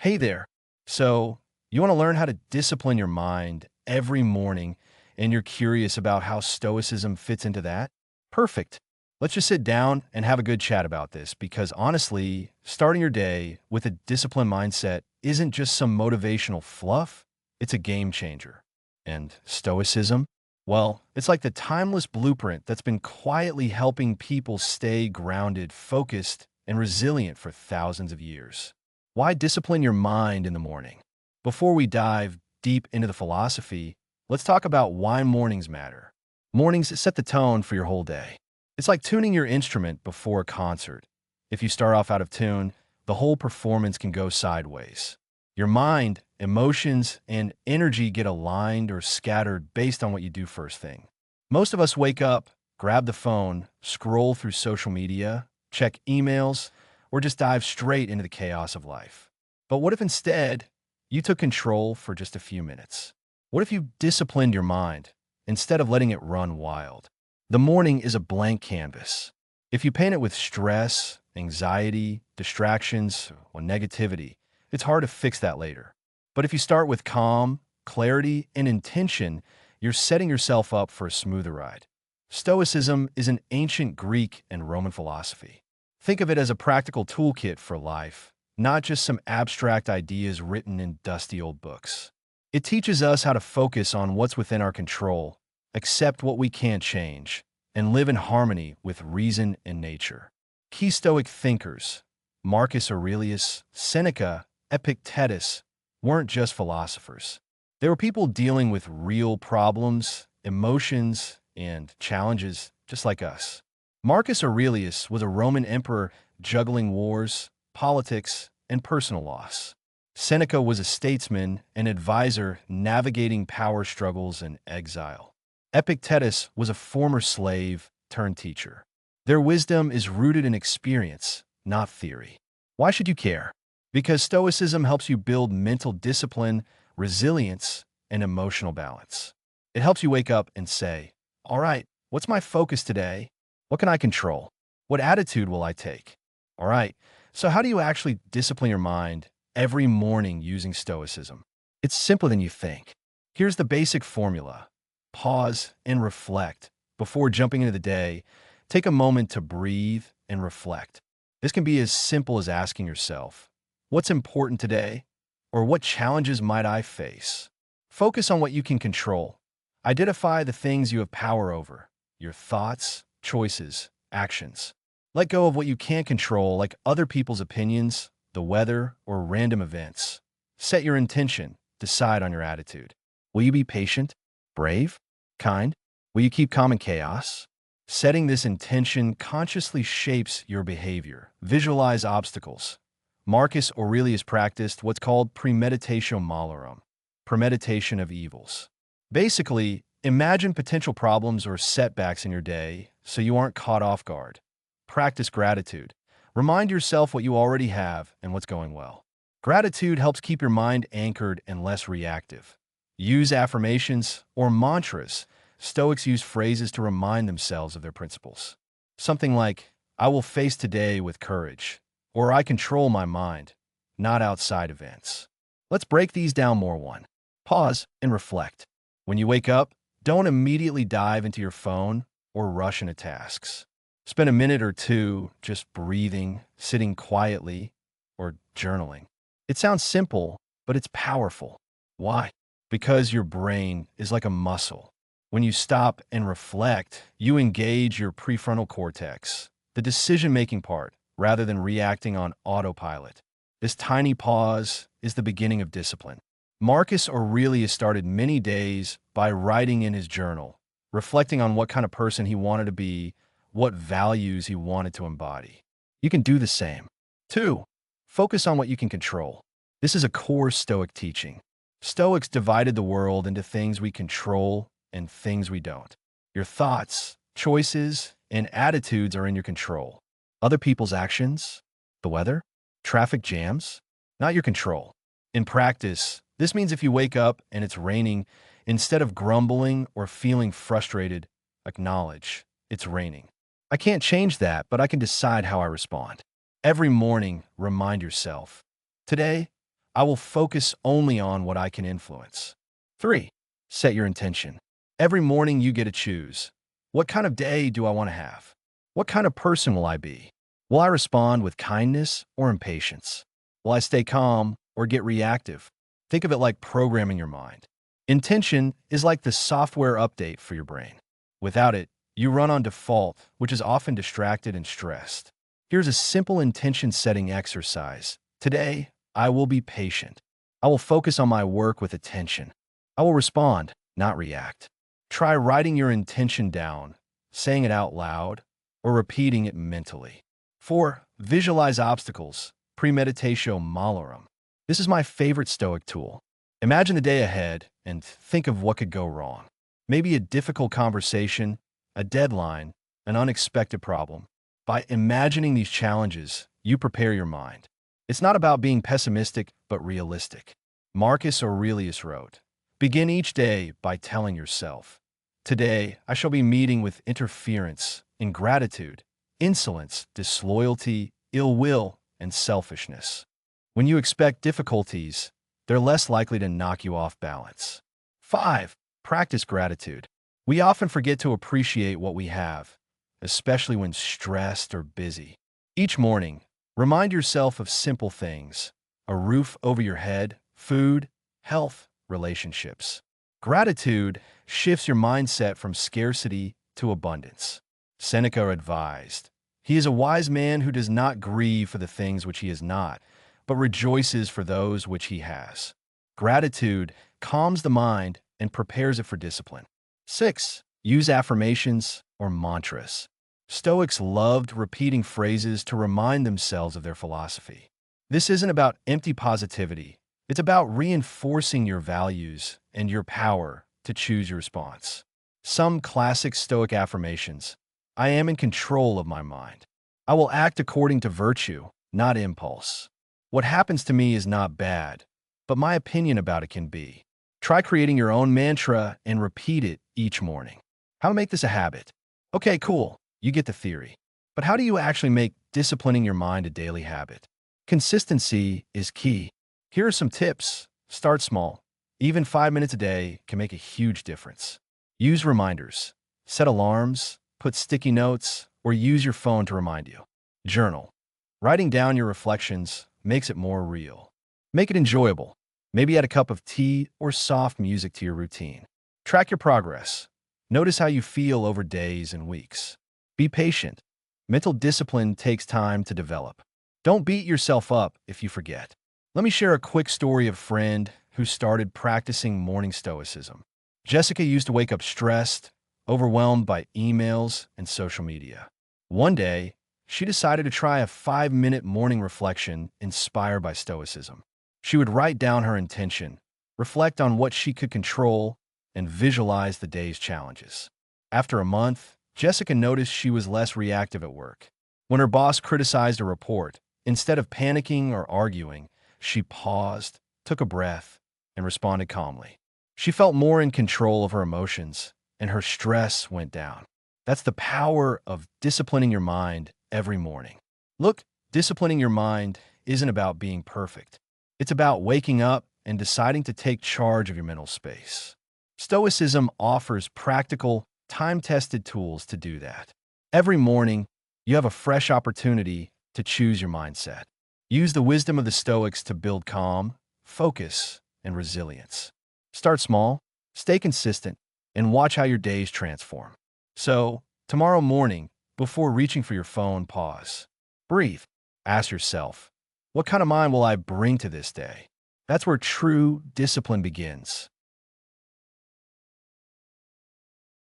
Hey there. So, you want to learn how to discipline your mind every morning, and you're curious about how Stoicism fits into that? Perfect. Let's just sit down and have a good chat about this because honestly, starting your day with a disciplined mindset isn't just some motivational fluff, it's a game changer. And Stoicism? Well, it's like the timeless blueprint that's been quietly helping people stay grounded, focused, and resilient for thousands of years. Why discipline your mind in the morning? Before we dive deep into the philosophy, let's talk about why mornings matter. Mornings set the tone for your whole day. It's like tuning your instrument before a concert. If you start off out of tune, the whole performance can go sideways. Your mind, emotions, and energy get aligned or scattered based on what you do first thing. Most of us wake up, grab the phone, scroll through social media, check emails, or just dive straight into the chaos of life. But what if instead you took control for just a few minutes? What if you disciplined your mind instead of letting it run wild? The morning is a blank canvas. If you paint it with stress, anxiety, distractions, or negativity, it's hard to fix that later. But if you start with calm, clarity, and intention, you're setting yourself up for a smoother ride. Stoicism is an ancient Greek and Roman philosophy. Think of it as a practical toolkit for life, not just some abstract ideas written in dusty old books. It teaches us how to focus on what's within our control, accept what we can't change, and live in harmony with reason and nature. Key Stoic thinkers, Marcus Aurelius, Seneca, Epictetus, weren't just philosophers. They were people dealing with real problems, emotions, and challenges just like us. Marcus Aurelius was a Roman emperor juggling wars, politics, and personal loss. Seneca was a statesman and advisor navigating power struggles and exile. Epictetus was a former slave turned teacher. Their wisdom is rooted in experience, not theory. Why should you care? Because Stoicism helps you build mental discipline, resilience, and emotional balance. It helps you wake up and say, all right, what's my focus today? What can I control? What attitude will I take? All right, so how do you actually discipline your mind every morning using Stoicism? It's simpler than you think. Here's the basic formula. Pause and reflect. Before jumping into the day, take a moment to breathe and reflect. This can be as simple as asking yourself, what's important today? Or what challenges might I face? Focus on what you can control. Identify the things you have power over, your thoughts, choices, actions. Let go of what you can't control, like other people's opinions, the weather, or random events. Set your intention. Decide on your attitude. Will you be patient, brave, kind? Will you keep calm in chaos? Setting this intention consciously shapes your behavior. Visualize obstacles. Marcus Aurelius practiced what's called premeditatio malorum, premeditation of evils. Basically, imagine potential problems or setbacks in your day so you aren't caught off guard. Practice gratitude. Remind yourself what you already have and what's going well. Gratitude helps keep your mind anchored and less reactive. Use affirmations or mantras. Stoics use phrases to remind themselves of their principles. Something like, I will face today with courage, or I control my mind, not outside events. Let's break these down more. 1. Pause and reflect. When you wake up, don't immediately dive into your phone or rush into tasks. Spend a minute or two just breathing, sitting quietly, or journaling. It sounds simple, but it's powerful. Why? Because your brain is like a muscle. When you stop and reflect, you engage your prefrontal cortex, the decision-making part, rather than reacting on autopilot. This tiny pause is the beginning of discipline. Marcus Aurelius started many days by writing in his journal, reflecting on what kind of person he wanted to be, what values he wanted to embody. You can do the same. 2. Focus on what you can control. This is a core Stoic teaching. Stoics divided the world into things we control and things we don't. Your thoughts, choices, and attitudes are in your control. Other people's actions, the weather, traffic jams, not your control. In practice, this means if you wake up and it's raining, instead of grumbling or feeling frustrated, acknowledge it's raining. I can't change that, but I can decide how I respond. Every morning, remind yourself, today, I will focus only on what I can influence. 3. Set your intention. Every morning you get to choose. What kind of day do I want to have? What kind of person will I be? Will I respond with kindness or impatience? Will I stay calm or get reactive? Think of it like programming your mind. Intention is like the software update for your brain. Without it, you run on default, which is often distracted and stressed. Here's a simple intention setting exercise. Today, I will be patient. I will focus on my work with attention. I will respond, not react. Try writing your intention down, saying it out loud, or repeating it mentally. 4. Visualize obstacles. Premeditatio malorum. This is my favorite Stoic tool. Imagine the day ahead and think of what could go wrong. Maybe a difficult conversation, a deadline, an unexpected problem. By imagining these challenges, you prepare your mind. It's not about being pessimistic, but realistic. Marcus Aurelius wrote, "Begin each day by telling yourself, 'Today I shall be meeting with interference, ingratitude, insolence, disloyalty, ill will, and selfishness.' When you expect difficulties, they're less likely to knock you off balance." 5. Practice gratitude. We often forget to appreciate what we have, especially when stressed or busy. Each morning, remind yourself of simple things: a roof over your head, food, health, relationships. Gratitude shifts your mindset from scarcity to abundance. Seneca advised, "He is a wise man who does not grieve for the things which he has not, but rejoices for those which he has." Gratitude calms the mind and prepares it for discipline. 6. Use affirmations or mantras. Stoics loved repeating phrases to remind themselves of their philosophy. This isn't about empty positivity. It's about reinforcing your values and your power to choose your response. Some classic Stoic affirmations: "I am in control of my mind. I will act according to virtue, not impulse. What happens to me is not bad, but my opinion about it can be." Try creating your own mantra and repeat it each morning. How to make this a habit? Okay, cool. You get the theory. But how do you actually make disciplining your mind a daily habit? Consistency is key. Here are some tips. Start small. Even 5 minutes a day can make a huge difference. Use reminders. Set alarms, put sticky notes, or use your phone to remind you. Journal. Writing down your reflections makes it more real. Make it enjoyable. Maybe add a cup of tea or soft music to your routine. Track your progress. Notice how you feel over days and weeks. Be patient. Mental discipline takes time to develop. Don't beat yourself up if you forget. Let me share a quick story of a friend who started practicing morning stoicism. Jessica used to wake up stressed, overwhelmed by emails and social media. One day, she decided to try a 5-minute morning reflection inspired by stoicism. She would write down her intention, reflect on what she could control, and visualize the day's challenges. After a month, Jessica noticed she was less reactive at work. When her boss criticized a report, instead of panicking or arguing, she paused, took a breath, and responded calmly. She felt more in control of her emotions, and her stress went down. That's the power of disciplining your mind every morning. Look, disciplining your mind isn't about being perfect. It's about waking up and deciding to take charge of your mental space. Stoicism offers practical, time-tested tools to do that. Every morning, you have a fresh opportunity to choose your mindset. Use the wisdom of the Stoics to build calm, focus, and resilience. Start small, stay consistent, and watch how your days transform. So, tomorrow morning, before reaching for your phone, pause. Breathe. Ask yourself, what kind of mind will I bring to this day? That's where true discipline begins.